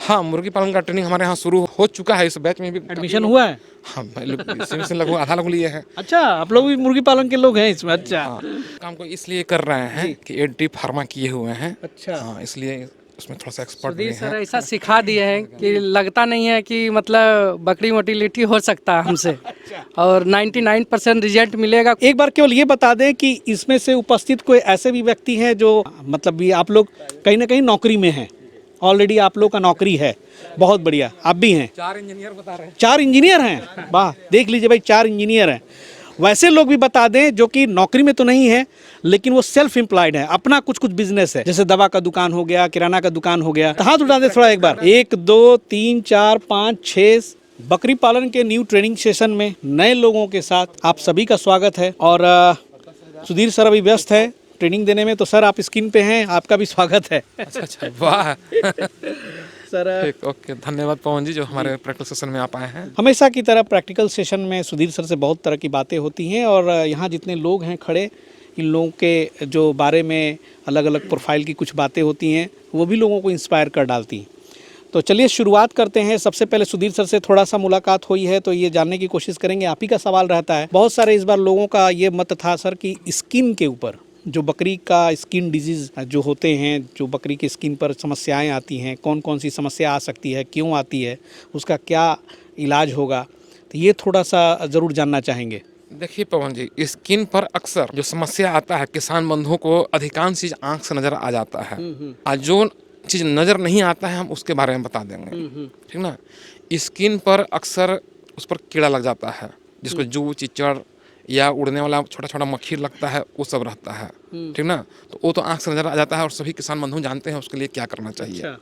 हाँ, मुर्गी पालन का ट्रेनिंग हमारे यहाँ शुरू हो चुका है। इस बैच में भी एडमिशन हुआ है? हाँ, इसी से लगभग आधा लोग लिए हैं। अच्छा, आप लोग भी मुर्गी पालन के लोग हैं इसमें? अच्छा। हाँ, काम को इसलिए कर रहे हैं कि एडी फार्मा किए हुए हैं। अच्छा। हाँ, इसलिए उसमें थोड़ा सा एक्सपर्ट सुधीर भी सर हैं। ऐसा सिखा दिए हैं कि लगता नहीं है कि मतलब बकरी मोटिलिटी हो सकता है हमसे, और 99% रिजल्ट मिलेगा। एक बार केवल ये बता दें कि इसमें से उपस्थित कोई ऐसे भी व्यक्ति हैं जो मतलब भी आप लोग कहीं ना कहीं नौकरी में हैं, ऑलरेडी आप लोग का नौकरी है, बहुत बढ़िया, आप भी हैं। 4 इंजीनियर बता रहे हैं। 4 इंजीनियर हैं, वाह, देख लीजिए भाई, 4 इंजीनियर हैं। वैसे लोग भी बता दें जो कि नौकरी में तो नहीं है लेकिन वो सेल्फ एम्प्लॉयड है, अपना कुछ बिजनेस है, जैसे दवा का दुकान हो गया, किराना का दुकान हो गया। तो हाथ उठा दे थोड़ा एक बार। 1 2 3 4 5 6 बकरी पालन के न्यू ट्रेनिंग सेशन में नए लोगों के साथ आप सभी का स्वागत है। और सुधीर सर अभी व्यस्त है ट्रेनिंग देने में, तो सर आप स्क्रीन पे हैं, आपका भी स्वागत है। अच्छा, वाह। सर ठीक, ओके, धन्यवाद पवन जी जो हमारे प्रैक्टिस सेशन में आप आए हैं। हमेशा की तरह प्रैक्टिकल सेशन में सुधीर सर से बहुत तरह की बातें होती हैं, और यहाँ जितने लोग हैं खड़े, इन लोगों के जो बारे में अलग अलग प्रोफाइल की कुछ बातें होती हैं वो भी लोगों को इंस्पायर कर डालती हैं। तो चलिए शुरुआत करते हैं। सबसे पहले सुधीर सर से थोड़ा सा मुलाकात हुई है तो ये जानने की कोशिश करेंगे, आप ही का सवाल रहता है। बहुत सारे इस बार लोगों का ये मत था सर कि स्किन के ऊपर, जो बकरी का स्किन डिजीज़ जो होते हैं, जो बकरी की स्किन पर समस्याएं आती हैं, कौन कौन सी समस्या आ सकती है, क्यों आती है, उसका क्या इलाज होगा, तो ये थोड़ा सा ज़रूर जानना चाहेंगे। देखिए पवन जी, स्किन पर अक्सर जो समस्या आता है, किसान बंधुओं को अधिकांश चीज आंख से नजर आ जाता है। आज जो चीज नजर नहीं आता है हम उसके बारे में बता देंगे, ठीक ना। स्किन पर अक्सर उस पर कीड़ा लग जाता है, जिसको जू चिचड़ या उड़ने वाला छोटा छोटा मक्खी लगता है, वो सब रहता है, ठीक ना। तो वो तो आंख से नजर आ जाता है और सभी किसान बंधु जानते हैं उसके लिए क्या करना चाहिए। अच्छा।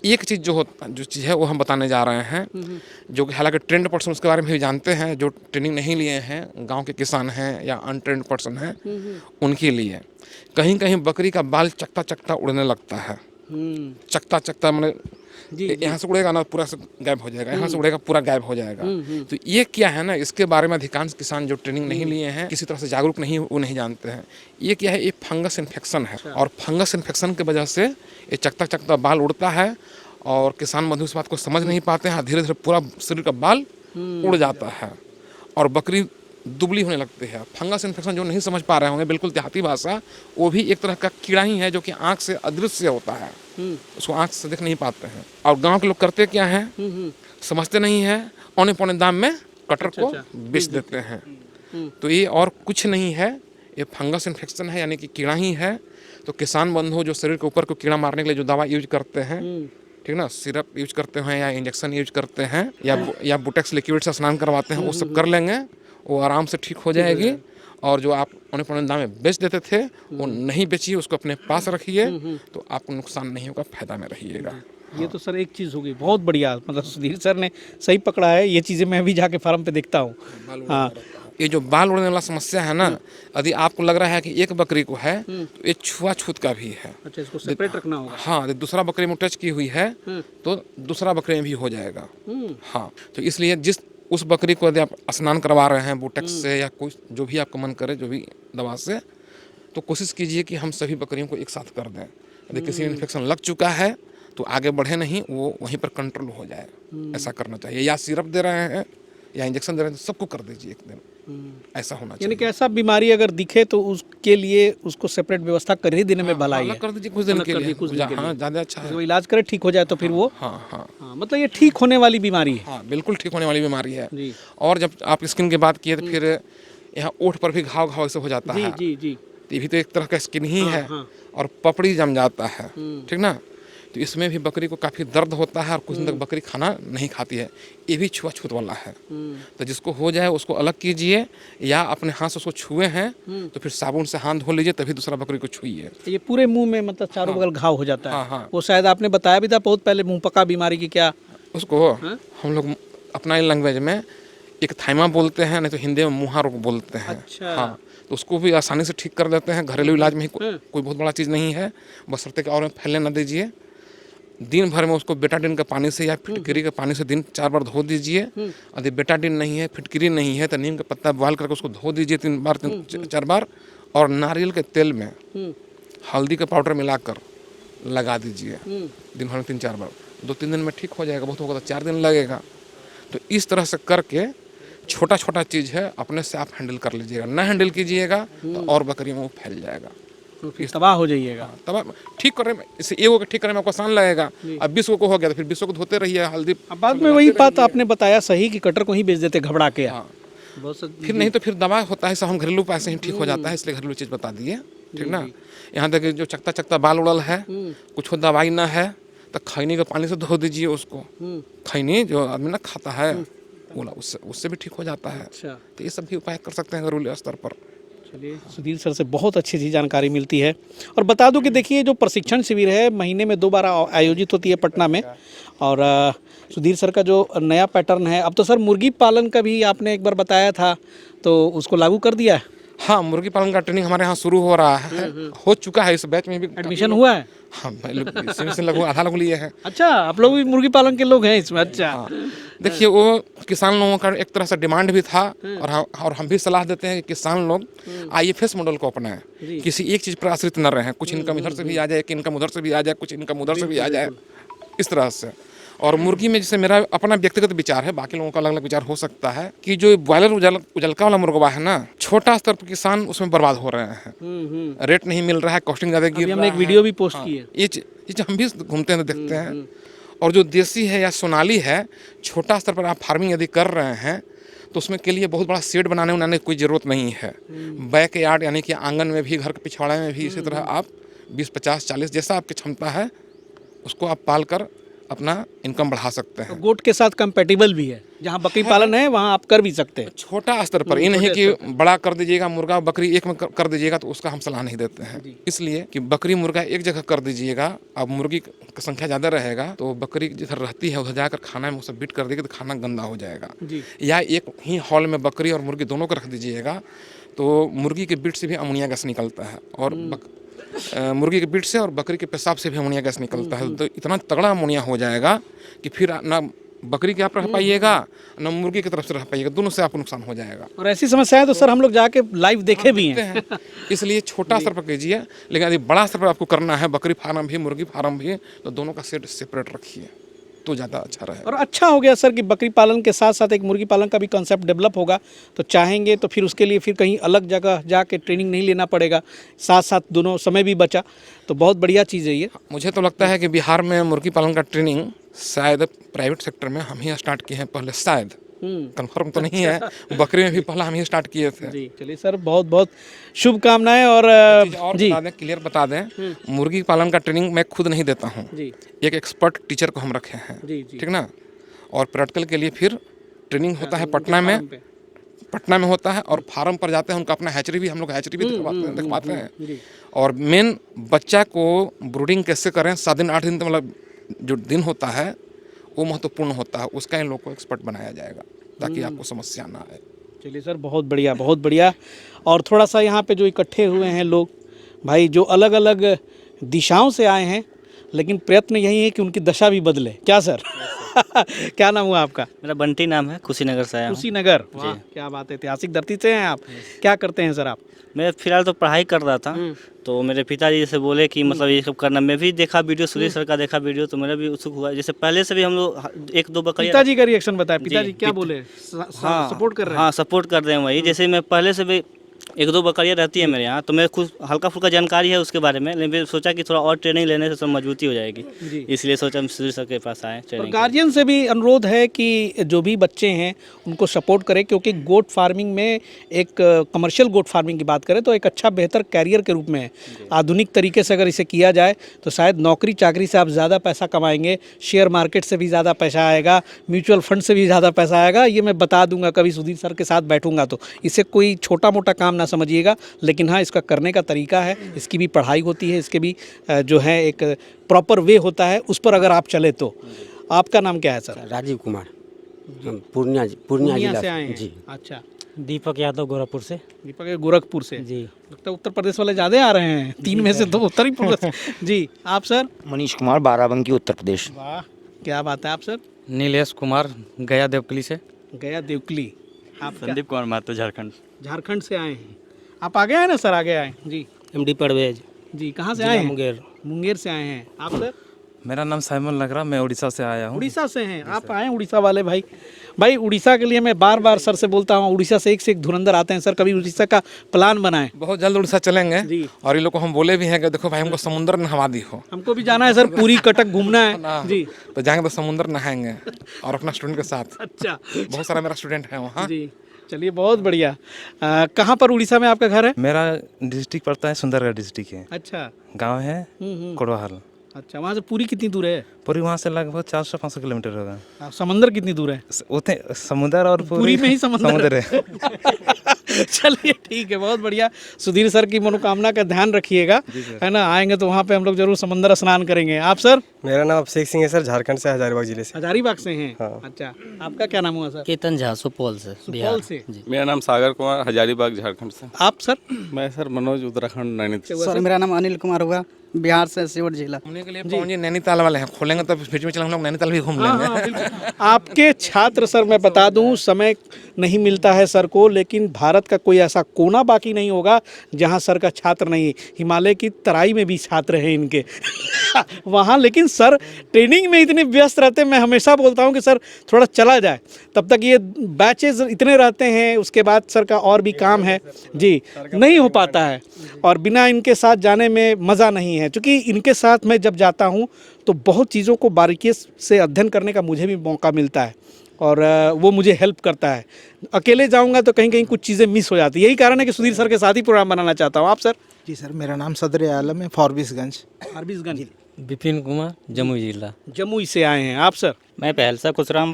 एक चीज़ जो चीज़ है वो हम बताने जा रहे हैं, जो कि हालांकि ट्रेंड पर्सन उसके बारे में भी जानते हैं, जो ट्रेनिंग नहीं लिए हैं, गांव के किसान हैं या अनट्रेंड पर्सन हैं, उनके लिए कहीं कहीं बकरी का बाल चकता चकता उड़ने लगता है। चकता चकता मैंने यहाँ से उड़ेगा ना पूरा से गायब हो जाएगा, यहाँ से उड़ेगा पूरा गायब हो जाएगा। तो ये क्या है ना, इसके बारे में अधिकांश किसान जो ट्रेनिंग नहीं लिए हैं, किसी तरह से जागरूक नहीं, वो नहीं जानते हैं। ये क्या है, ये फंगस इन्फेक्शन है, और फंगस इन्फेक्शन की वजह से ये चकता चकता बाल उड़ता है और किसान बंधु इस बात को समझ नहीं पाते हैं। धीरे धीरे पूरा शरीर का बाल उड़ जाता है और बकरी दुबली होने लगती है। फंगस इन्फेक्शन जो नहीं समझ पा रहे होंगे, बिल्कुल देहाती भाषा, वो भी एक तरह का कीड़ा ही है जो कि आँख से अदृश्य होता है, उसको आँख से देख नहीं पाते हैं। और गांव के लोग करते क्या हैं, समझते नहीं है, औने पौने दाम में कटर को बेच देते हैं। तो ये और कुछ नहीं है, ये फंगस इन्फेक्शन है, यानी कि कीड़ा ही है। तो किसान बंधु जो शरीर के ऊपर को कीड़ा मारने के लिए जो दवा यूज करते हैं, ठीक ना, सिरप यूज करते हैं या इंजेक्शन यूज करते हैं या बुटेक्स लिक्विड से स्नान करवाते हैं, वो सब कर लेंगे, वो आराम से ठीक हो जाएगी। और जो आप औने पौने दाम में बेच देते थे वो नहीं बेचिए, उसको अपने पास रखिए, तो आपको नुकसान नहीं होगा, फायदा में रहिएगा। ये तो सर एक चीज़ होगी, बहुत बढ़िया, मतलब सुधीर सर ने सही पकड़ा है। ये चीज़ें मैं भी जाके फार्म पे देखता हूँ। हाँ, ये जो बाल उड़ने वाला समस्या है ना, यदि आपको लग रहा है कि एक बकरी को है तो ये छुआछूत का भी है। अच्छा, इसको सेपरेट रखना होगा। हाँ, यदि दूसरा बकरी में टच की हुई है तो दूसरा बकरी में भी हो जाएगा। हाँ, तो इसलिए जिस उस बकरी को यदि आप स्नान करवा रहे हैं बुटेक्स से या कोई जो भी आपका मन करे, जो भी दवा से, तो कोशिश कीजिए कि हम सभी बकरियों को एक साथ कर दें। यदि किसी इन्फेक्शन लग चुका है तो आगे बढ़े नहीं, वो वहीं पर कंट्रोल हो जाए, ऐसा करना चाहिए। या सिरप दे रहे हैं या इंजेक्शन दे रहे हैं तो सबको कर दीजिए एक दिन, ऐसा होना चाहिए। यानी कि ऐसा बीमारी अगर दिखे तो उसके लिए उसको सेपरेट व्यवस्था कर ही देने में भलाई है। कर दीजिए कुछ दिन के लिए, हाँ, ज़्यादा अच्छा है। वो इलाज करे, ठीक हो जाए तो फिर वो हाँ, मतलब ये ठीक होने वाली बीमारी है। हाँ, बिल्कुल ठीक होने वाली बीमारी है। जी। और जब आप स्किन की बात किए तो फिर यहाँ ओठ पर भी घाव घाव ऐसे हो जाता है। जी जी। ये भी तो एक तरह का स्किन ही है। और पपड़ी जम जाता है, ठीक ना। तो इसमें भी बकरी को काफ़ी दर्द होता है और कुछ दिन तक बकरी खाना नहीं खाती है। ये भी छुआछूत वाला है। तो जिसको हो जाए उसको अलग कीजिए, या अपने हाथ से उसको छुए हैं तो फिर साबुन से हाथ धो लीजिए, तभी दूसरा बकरी को छुइए। ये पूरे मुंह में मतलब चारों बगल घाव हो जाता है। हाँ। वो शायद आपने बताया भी था बहुत पहले, मुंह पका बीमारी की क्या उसको हम लोग अपना लैंग्वेज में एक थाइमा बोलते हैं, नहीं तो हिंदी में मुहा रोग बोलते हैं। अच्छा। हाँ, तो उसको भी आसानी से ठीक कर देते हैं। घरेलू इलाज में ही कोई बहुत बड़ा चीज़ नहीं है, बशर्ते कि और फैलने न दीजिए। दिन भर में उसको बेटाडिन के पानी से या फिटकरी के पानी से दिन 4 बार धो दीजिए। यदि बेटाडिन नहीं है, फिटकरी नहीं है, तो नीम का पत्ता बॉयल करके उसको धो दीजिए 4 बार, और नारियल के तेल में हल्दी का पाउडर मिलाकर लगा दीजिए दिन भर में 3-4 बार। 2-3 दिन में ठीक हो जाएगा, बहुत होगा तो 4 दिन लगेगा। तो इस तरह से करके छोटा छोटा चीज़ है, अपने से आप हैंडल कर लीजिएगा। ना हैंडल कीजिएगा तो और बकरियों में वो फैल जाएगा, तो फिर तबाह हो जाइएगा। तब ठीक करने में, इसे एगो को ठीक करने में आपको आसान लगेगा। अब 20 को हो गया तो फिर 20 को धोते रहिए, हल्दी। अब बाद में वही बात आपने बताया सही कि कटर को ही बेच देते घबरा के। हाँ, बहुत सा फिर नहीं तो फिर दवा होता है, सब हम घरेलू उपाय से ही ठीक हो जाता है, इसलिए घरेलू चीज़ बता दिए, ठीक ना। यहाँ तक जो चकता चकता बाल उड़ल है, कुछ दवाई ना है तो खैनी के पानी से धो दीजिए उसको। खैनी जो आदमी ना खाता है बोला, उससे भी ठीक हो जाता है। अच्छा, तो ये सब भी उपाय कर सकते हैं घरेलू स्तर पर। चलिए सुधीर सर से बहुत अच्छी अच्छी जानकारी मिलती है। और बता दूं कि देखिए जो प्रशिक्षण शिविर है महीने में 2 बार आयोजित होती है पटना में। और सुधीर सर का जो नया पैटर्न है, अब तो सर मुर्गी पालन का भी आपने एक बार बताया था, तो उसको लागू कर दिया है? हाँ, मुर्गी पालन का ट्रेनिंग हमारे यहाँ शुरू हो रहा है, हो चुका है। इस बैच में भी एडमिशन हुआ है? हाँ, इसी से लगभग आधा लोग लिए हैं। अच्छा, आप लोग भी मुर्गी पालन के लोग हैं इसमें? अच्छा। हाँ, देखिए वो किसान लोगों का एक तरह से डिमांड भी था, और हम भी सलाह देते हैं कि किसान लोग IFS मॉडल को अपनाएं, किसी एक चीज़ पर आश्रित न रहें। कुछ इनकम इधर से भी आ जाए, कि इनकम उधर से भी आ जाए, कुछ इनकम उधर से भी आ जाए, इस तरह से। और मुर्गी में जैसे मेरा अपना व्यक्तिगत विचार है, बाकी लोगों का अलग अलग विचार हो सकता है, कि जो बॉयलर उजलका वाला मुर्गवा है ना, छोटा स्तर पर किसान उसमें बर्बाद हो रहे हैं। रेट नहीं मिल रहा है, कॉस्टिंग ज़्यादा गिर रहा है। हमने एक वीडियो भी पोस्ट की है। ये चीज़ हम भी घूमते हैं देखते हैं। और जो देसी है या सोनाली है, छोटा स्तर पर आप फार्मिंग यदि कर रहे हैं तो उसमें के लिए बहुत बड़ा शेड बनाने की कोई ज़रूरत नहीं है। बैक यार्ड यानी कि आंगन में भी, घर के पिछवाड़े में भी इसी तरह आप 20, 50, 40 जैसा आपकी क्षमता है उसको आप पाल कर अपना इनकम बढ़ा सकते हैं। गोट के साथ कंपेटिबल भी है, जहाँ बकरी पालन है वहाँ आप कर भी सकते हैं। छोटा स्तर पर, ये नहीं कि बड़ा कर दीजिएगा, मुर्गा बकरी एक में कर दीजिएगा, तो उसका हम सलाह नहीं देते हैं। इसलिए कि बकरी मुर्गा एक जगह कर दीजिएगा, अब मुर्गी की संख्या ज़्यादा रहेगा तो बकरी जिधर रहती है उधर जाकर खाना में उसे बीट कर देगी तो खाना गंदा हो जाएगा। या एक ही हॉल में बकरी और मुर्गी दोनों को रख दीजिएगा तो मुर्गी के बीट से भी अमोनिया गैस निकलता है, और मुर्गी के बीट से और बकरी के पेशाब से भी अमोनिया गैस निकलता है। तो इतना तगड़ा अमोनिया हो जाएगा कि फिर ना बकरी के आप रह पाइएगा, ना मुर्गी की तरफ से रह पाइएगा, दोनों से आपको नुकसान हो जाएगा। और ऐसी समस्या है तो सर हम लोग जाके लाइव देखे भी हैं। इसलिए छोटा स्तर पर कीजिए, लेकिन यदि बड़ा स्तर पर आपको करना है, बकरी फार्म भी मुर्गी फार्म भी, तो दोनों का सेट सेपरेट रखिए तो ज़्यादा अच्छा रहेगा। और अच्छा हो गया सर कि बकरी पालन के साथ साथ एक मुर्गी पालन का भी कॉन्सेप्ट डेवलप होगा, तो चाहेंगे तो फिर उसके लिए फिर कहीं अलग जगह जाके ट्रेनिंग नहीं लेना पड़ेगा, साथ साथ दोनों समय भी बचा, तो बहुत बढ़िया चीज़ है ये। मुझे तो लगता है कि बिहार में मुर्गी पालन का ट्रेनिंग शायद प्राइवेट सेक्टर में हम ही स्टार्ट किए हैं पहले, शायद, कंफर्म तो नहीं है। बकरी में भी पहला हम ही स्टार्ट किए थे। जी, चलिए सर, बहुत बहुत शुभकामनाएं। और जी बता दें, क्लियर बता दें, मुर्गी पालन का ट्रेनिंग मैं खुद नहीं देता हूँ, जी एक एक्सपर्ट टीचर को हम रखे हैं, जी ठीक ना। और प्रैक्टिकल के लिए फिर ट्रेनिंग होता है पटना में होता है, और फार्म पर जाते हैं, उनका अपना हैचरी भी, हम लोग हैचरी भी दिखवाते हैं। और मेन बच्चा को ब्रूडिंग कैसे करें, 7 दिन 8 दिन तो मतलब जो दिन होता है वो महत्वपूर्ण होता है, उसका इन लोग को एक्सपर्ट बनाया जाएगा ताकि आपको समस्या ना आए। चलिए सर, बहुत बढ़िया बहुत बढ़िया। और थोड़ा सा यहाँ पे जो इकट्ठे हुए हैं लोग भाई, जो अलग अलग दिशाओं से आए हैं, लेकिन प्रयत्न यही है कि उनकी दशा भी बदले। क्या सर? क्या नाम हुआ आपका? मेरा बंटी नाम है, कुशीनगर से आया हूँ। कुशीनगर, वाह क्या बात है, ऐतिहासिक धरती से हैं आप। क्या करते हैं सर आप? मैं फिलहाल तो पढ़ाई कर रहा था, तो मेरे पिताजी से बोले कि मतलब ये सब करना। मैं भी देखा वीडियो, सुधीर सर का देखा वीडियो, तो मेरा भी उत्सुक हुआ। जैसे पहले से भी हम लोग 1-2 बकरी। पिताजी का रिएक्शन बताए, पिताजी क्या बोले? हाँ, सपोर्ट कर रहे हैं? हाँ, सपोर्ट कर रहे हैं वही। जैसे मैं पहले से भी 1-2 बकरियाँ रहती है मेरे यहाँ, तो मैं कुछ हल्का फुल्का जानकारी है उसके बारे में, लेकिन सोचा कि थोड़ा और ट्रेनिंग लेने से सब मजबूती हो जाएगी, इसलिए सोचा हम सुधीर सर के पास आए ट्रेनिंग। गार्जियन से भी अनुरोध है कि जो भी बच्चे हैं उनको सपोर्ट करें, क्योंकि गोट फार्मिंग में एक कमर्शियल गोट फार्मिंग की बात करें तो एक अच्छा बेहतर कैरियर के रूप में है। आधुनिक तरीके से अगर इसे किया जाए तो शायद नौकरी चाकरी से आप ज़्यादा पैसा कमाएंगे, शेयर मार्केट से भी ज़्यादा पैसा आएगा, म्यूचुअल फंड से भी ज़्यादा पैसा आएगा। ये मैं बता दूंगा, कभी सुधीर सर के साथ बैठूंगा तो। इसे कोई छोटा मोटा काम ना समझिएगा, लेकिन हाँ, इसका करने का तरीका है, इसकी भी पढ़ाई होती है, इसके भी जो है एक प्रॉपर वे होता है, उस पर अगर आप चले तो। आपका नाम क्या है सर? राजीव कुमार, हम पूर्णिया जिला से आए हैं जी। अच्छा, दीपक यादव गोरखपुर से। दीपक है गोरखपुर से जी। लगता है उत्तर प्रदेश वाले ज़्यादा आ रहे हैं, 3 में से 2 उत्तर प्रदेश। जी, आप सर? मनीष कुमार, बाराबंकी, उत्तर प्रदेश। वाह क्या बात है। आप सर? नीलेश कुमार, गया देवकली से। गया देवकली। आप संदीप कुमार महतो, झारखंड। झारखंड से आए हैं। आप आगे आए ना सर? आगे आए जी। MD परवेज जी, कहाँ से आए हैं? मुंगेर। मुंगेर से आए हैं। आप सर? मेरा नाम साइमन लग रहा, मैं उड़ीसा से आया हूँ। उड़ीसा से हैं आप? आए उड़ीसा वाले भाई। भाई उड़ीसा के लिए मैं बार बार सर से बोलता हूँ, उड़ीसा से एक धुरंधर आते हैं सर, कभी उड़ीसा का प्लान बनाएं। बहुत जल्द उड़ीसा चलेंगे जी। और ये लोग को हम बोले भी हैं कि देखो भाई हमको समुद्र नहवा दी हो, हमको भी जाना है सर, पूरी कटक घूमना है जी। तो जाएंगे तो समुद्र नहाएंगे और अपना स्टूडेंट के साथ। अच्छा, बहुत सारा मेरा स्टूडेंट है वहाँ। जी चलिए बहुत बढ़िया। कहाँ पर उड़ीसा में आपका घर है? मेरा डिस्ट्रिक्ट पड़ता है सुंदरगढ़ डिस्ट्रिक्ट है, अच्छा, गांव है कोड़वाहल। अच्छा, वहाँ से पूरी कितनी दूर है? पूरी वहाँ से लगभग 400-500 किलोमीटर होगा। समंदर कितनी दूर है? उतने समुद्र और पूरी में ही समुद्र है। चलिए ठीक है, बहुत बढ़िया। सुधीर सर की मनोकामना का ध्यान रखिएगा, है ना। आएंगे तो वहाँ पे हम लोग जरूर समंदर स्नान करेंगे। आप सर? मेरा नाम अभिषेक सिंह है सर, झारखंड से, हजारीबाग जिले से। हजारीबाग से हैं? हाँ। अच्छा, आपका क्या नाम हुआ सर? केतन झा सुपौल से, सुपौल से। मेरा नाम सागर कुमार, हजारीबाग झारखंड से। आप सर? मैं सर मनोज, उत्तराखंड नैनीताल। सर मेरा नाम अनिल कुमार हुआ, बिहार से, शिवहर जिला। घूमने के लिए पवन जी नैनीताल वाले हैं, खोलेंगे तो बीच में चल हम लोग नैनीताल भी घूम हाँ, लेंगे। हाँ, बिल्कुल। आपके छात्र सर, मैं बता दूं, समय नहीं मिलता है सर को, लेकिन भारत का कोई ऐसा कोना बाकी नहीं होगा जहां सर का छात्र नहीं है। हिमालय की तराई में भी छात्र हैं इनके वहाँ, लेकिन सर ट्रेनिंग में इतने व्यस्त रहते हैं। मैं हमेशा बोलता हूँ कि सर थोड़ा चला जाए, तब तक ये बैचेज इतने रहते हैं, उसके बाद सर का और भी काम है जी, नहीं हो पाता है। और बिना इनके साथ जाने में मज़ा नहीं है, क्योंकि इनके साथ मैं जब जाता हूँ तो बहुत चीज़ों को बारीकी से अध्ययन करने का मुझे भी मौका मिलता है और वो मुझे हेल्प करता है। अकेले जाऊंगा तो कहीं कहीं कुछ चीज़ें मिस हो जाती है। यही कारण है कि सुधीर सर के साथ ही प्रोग्राम बनाना चाहता हूँ। आप सर? जी सर, मेरा नाम सदर आलम है, फारबिसगंज। फारबिसगंज। विपिन कुमार, जमुई जिला। जमुई से आए हैं आप सर? मैं पहलसा कुसराम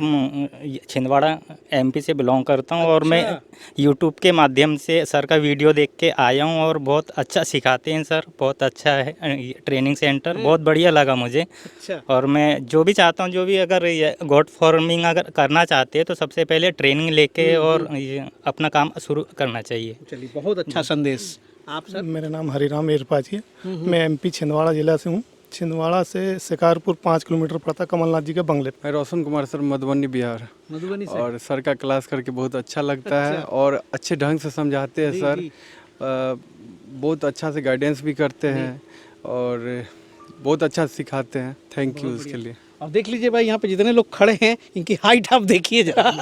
छिंदवाड़ा एमपी से बिलोंग करता हूं। और मैं यूट्यूब के माध्यम से सर का वीडियो देख के आया हूं और बहुत अच्छा सिखाते हैं सर, बहुत अच्छा है ट्रेनिंग सेंटर, बहुत बढ़िया लगा मुझे। अच्छा। और मैं जो भी चाहता हूं, जो भी अगर गोट फार्मिंग अगर करना चाहते हैं तो सबसे पहले ट्रेनिंग लेके और अपना काम शुरू करना चाहिए। चलिए, बहुत अच्छा संदेश। आप सर? मेरा नाम हरिराम इरपाजी है, मैं एमपी छिंदवाड़ा जिला से हूँ। छिंदवाड़ा से शिकारपुर 5 किलोमीटर पड़ता, कमलनाथ जी के बंगले। मैं रोशन कुमार सर, मधुबनी बिहार। मधुबनी से? और सर का क्लास करके बहुत अच्छा लगता है और अच्छे ढंग से समझाते हैं सर। बहुत अच्छा से गाइडेंस भी करते हैं और बहुत अच्छा सिखाते हैं। थैंक यू उसके लिए। अब देख लीजिए भाई, यहाँ पे जितने लोग खड़े हैं इनकी हाइट आप देखिए जरा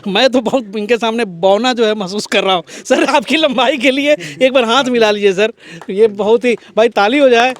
मैं तो बहुत इनके सामने बौना जो है महसूस कर रहा हूँ। सर आपकी लंबाई के लिए एक बार हाथ मिला लीजिए सर, ये बहुत ही भाई ताली हो जाए।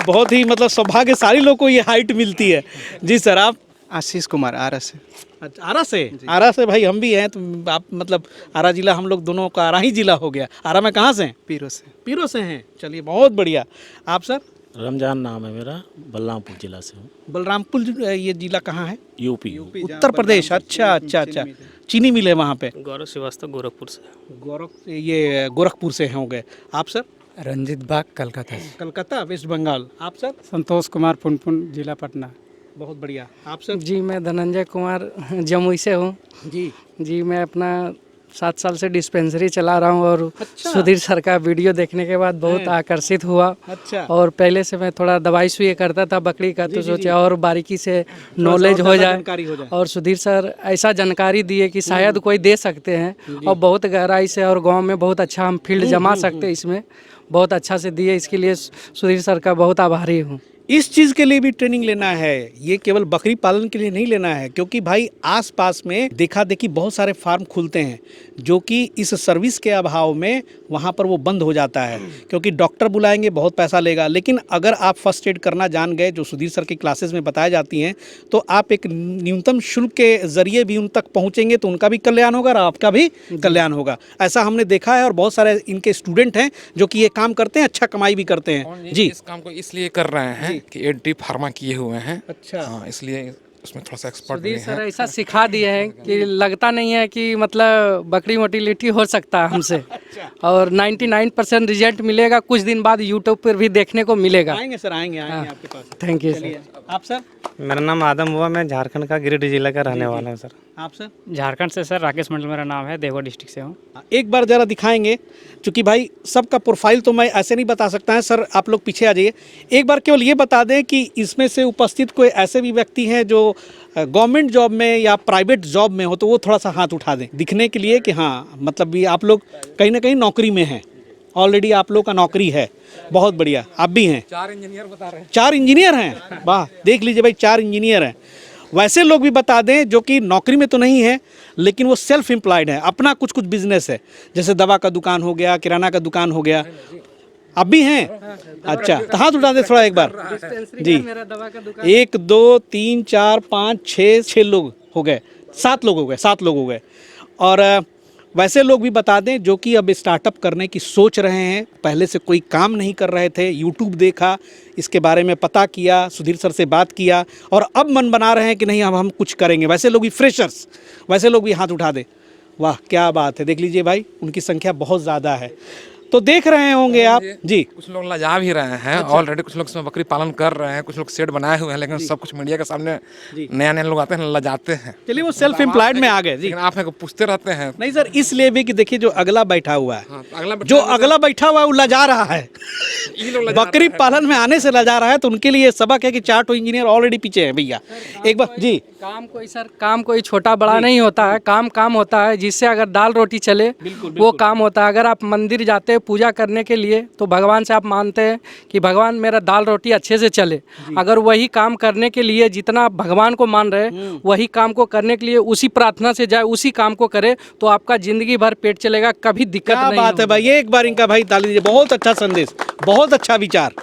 बहुत ही मतलब सौभाग्यशाली लोग को ये हाइट मिलती है। जी सर, आप? आशीष कुमार, आरा से। अच्छा, आरा से? आरा से भाई हम भी हैं, तो आप मतलब आरा जिला, हम लोग दोनों का आरा ही जिला हो गया। आरा में कहाँ से हैं? पीरो से। पीरो से हैं, चलिए बहुत बढ़िया। आप सर? रमजान नाम है मेरा, बलरामपुर जिला से हूँ। बलरामपुर ये जिला कहाँ है? यूपी। उत्तर प्रदेश। अच्छा अच्छा अच्छा, चीनी मिल है वहाँ पे। गौरव श्रीवास्तव, गोरखपुर से। ये गोरखपुर से होंगे। आप सर? रंजित बाग, कलकत्ता से। कलकत्ता, वेस्ट बंगाल। आप सर? संतोष कुमार, पुनपुन, जिला पटना। बहुत बढ़िया। आप सर? जी मैं धनंजय कुमार, जमुई से हूँ। जी मैं अपना 7 साल से डिस्पेंसरी चला रहा हूँ और सुधीर सर का वीडियो देखने के बाद बहुत आकर्षित हुआ। अच्छा। और पहले से मैं थोड़ा दवाई सुई करता था बकरी का, तो सोचा और बारीकी से नॉलेज हो जाए। और सुधीर सर ऐसा जानकारी दिए कि शायद कोई दे सकते हैं और बहुत गहराई से, और गांव में बहुत अच्छा हम फील्ड जमा सकते हैं इसमें। बहुत अच्छा से दिए, इसके लिए सुधीर सर का बहुत आभारी हूँ। इस चीज़ के लिए भी ट्रेनिंग लेना है, ये केवल बकरी पालन के लिए नहीं लेना है, क्योंकि भाई आसपास में देखा देखी बहुत सारे फार्म खुलते हैं जो कि इस सर्विस के अभाव में वहाँ पर वो बंद हो जाता है, क्योंकि डॉक्टर बुलाएंगे बहुत पैसा लेगा। लेकिन अगर आप फर्स्ट एड करना जान गए, जो सुधीर सर की क्लासेस में बताई जाती हैं, तो आप एक न्यूनतम शुल्क के जरिए भी उन तक पहुँचेंगे तो उनका भी कल्याण होगा और आपका भी कल्याण होगा। ऐसा हमने देखा है और बहुत सारे इनके स्टूडेंट हैं जो कि ये काम करते हैं, अच्छा कमाई भी करते हैं। जी, इस काम को इसलिए कर रहे हैं कि एडी फार्मा किए हुए हैं। अच्छा। हाँ, इसलिए उसमें थोड़ा सा एक्सपर्ट सुधीर भी सर हैं। ऐसा सिखा दिए हैं कि लगता नहीं है कि मतलब बकरी मोटिलिटी हो सकता है हमसे। और 99% रिजल्ट मिलेगा, कुछ दिन बाद यूट्यूब पर भी देखने को मिलेगा। आएंगे सर, आएंगे आपके पास। Thank you sir. आप सर? मेरा नाम आदम हुआ, मैं झारखंड का गिरिडीह जिला का रहने वाला हूँ सर। आप सर? झारखंड से सर, राकेश मंडल मेरा नाम है, देवघर डिस्ट्रिक्ट से हूँ। एक बार जरा दिखाएंगे, क्योंकि भाई सबका प्रोफाइल तो मैं ऐसे नहीं बता सकता है। सर आप लोग पीछे आ जाइए, एक बार केवल ये बता दें कि इसमें से उपस्थित कोई ऐसे भी व्यक्ति हैं जो गवर्नमेंट जॉब में या प्राइवेट जॉब में हो, तो वो थोड़ा सा हाथ उठा दें दिखने के लिए कि हाँ मतलब भी आप लोग कहीं ना कहीं नौकरी में हैं। ऑलरेडी आप लोग का नौकरी है, बहुत बढ़िया। आप भी हैं? 4 इंजीनियर बता रहे हैं। 4 इंजीनियर हैं, वाह, देख लीजिए भाई, 4 इंजीनियर हैं। वैसे लोग भी बता दें जो कि नौकरी में तो नहीं है लेकिन वो सेल्फ एम्प्लॉयड है, अपना कुछ बिजनेस है, जैसे दवा का दुकान हो गया, किराना का दुकान हो गया। आप भी हैं? अच्छा, तो हाथ उठा दे थोड़ा एक बार जी। 1 2 3 4 5 6 लोग हो गए, 7 लोग हो गए। और वैसे लोग भी बता दें जो कि अब स्टार्टअप करने की सोच रहे हैं, पहले से कोई काम नहीं कर रहे थे, यूट्यूब देखा, इसके बारे में पता किया, सुधीर सर से बात किया और अब मन बना रहे हैं कि नहीं अब हम कुछ करेंगे। वैसे लोग भी फ्रेशर्स, वैसे लोग भी हाथ उठा दें। वाह, क्या बात है। देख लीजिए भाई, उनकी संख्या बहुत ज़्यादा है। तो देख रहे होंगे आप जी। कुछ लोग लजा भी रहे हैं ऑलरेडी, कुछ लोग इसमें बकरी पालन कर रहे हैं, कुछ लोग शेड बनाए हुए हैं, लेकिन सब कुछ मीडिया के सामने नया लोग आते हैं लजाते हैं। चलिए, वो सेल्फ एम्प्लॉयड में आ गए जी। लेकिन आप मेरे को पूछते रहते हैं। नहीं सर, इसलिए भी कि देखिए जो अगला बैठा हुआ है, हाँ, जो अगला बैठा हुआ है वो लजा रहा है, बकरी पालन में आने से लजा रहा है, तो उनके लिए सबक है कि 4 इंजीनियर ऑलरेडी पीछे हैं भैया। एक बार जी, काम कोई छोटा बड़ा नहीं होता है, काम होता है, जिससे अगर दाल रोटी चले वो काम होता है। अगर आप मंदिर जाते हैं पूजा करने के लिए तो भगवान से आप मानते हैं कि भगवान मेरा दाल रोटी अच्छे से चले। अगर वही काम करने के लिए जितना आप भगवान को मान रहे हैं, वही काम को करने के लिए उसी प्रार्थना से जाए, उसी काम को करे, तो आपका जिंदगी भर पेट चलेगा, कभी दिक्कत नहीं। क्या बात है भाई, एक बार इनका भाई ताली दीजिए, बहुत अच्छा संदेश, बहुत अच्छा विचार।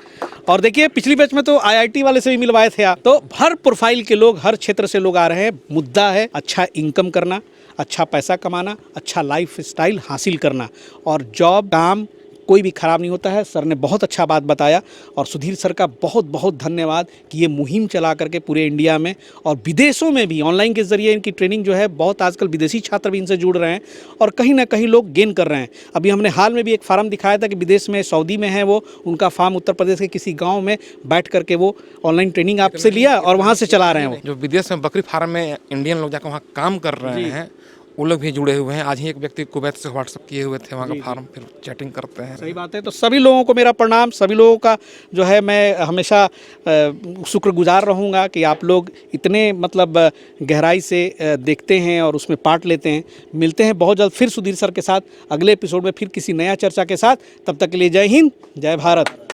और देखिए, पिछली बैच में तो आईआईटी वाले से भी मिलवाए थे आप, तो हर प्रोफाइल के लोग, हर क्षेत्र से लोग आ रहे हैं। मुद्दा है अच्छा इनकम करना, अच्छा पैसा कमाना, अच्छा लाइफ स्टाइल हासिल करना, और जॉब काम कोई भी ख़राब नहीं होता है। सर ने बहुत अच्छा बात बताया और सुधीर सर का बहुत बहुत धन्यवाद कि ये मुहिम चला करके पूरे इंडिया में और विदेशों में भी ऑनलाइन के ज़रिए इनकी ट्रेनिंग जो है, बहुत आजकल विदेशी छात्र भी इनसे जुड़ रहे हैं और कहीं ना कहीं लोग गेन कर रहे हैं। अभी हमने हाल में भी एक फार्म दिखाया था कि विदेश में, सऊदी में है वो, उनका फार्म उत्तर प्रदेश के किसी गाँव में बैठ करके वो ऑनलाइन ट्रेनिंग आपसे लिया और वहाँ से चला रहे हैं। वो जो विदेश में बकरी फार्म में इंडियन लोग जाकर वहाँ काम कर रहे हैं, वो लोग भी जुड़े हुए हैं। आज ही एक व्यक्ति कुवैत से व्हाट्सअप किए हुए थे, वहाँ का फार्म, फिर चैटिंग करते हैं। सही बात है। तो सभी लोगों को मेरा प्रणाम, सभी लोगों का जो है मैं हमेशा शुक्रगुजार रहूँगा कि आप लोग इतने मतलब गहराई से देखते हैं और उसमें पार्ट लेते हैं। मिलते हैं बहुत जल्द फिर सुधीर सर के साथ अगले एपिसोड में, फिर किसी नया चर्चा के साथ। तब तक के लिए जय हिंद, जय भारत।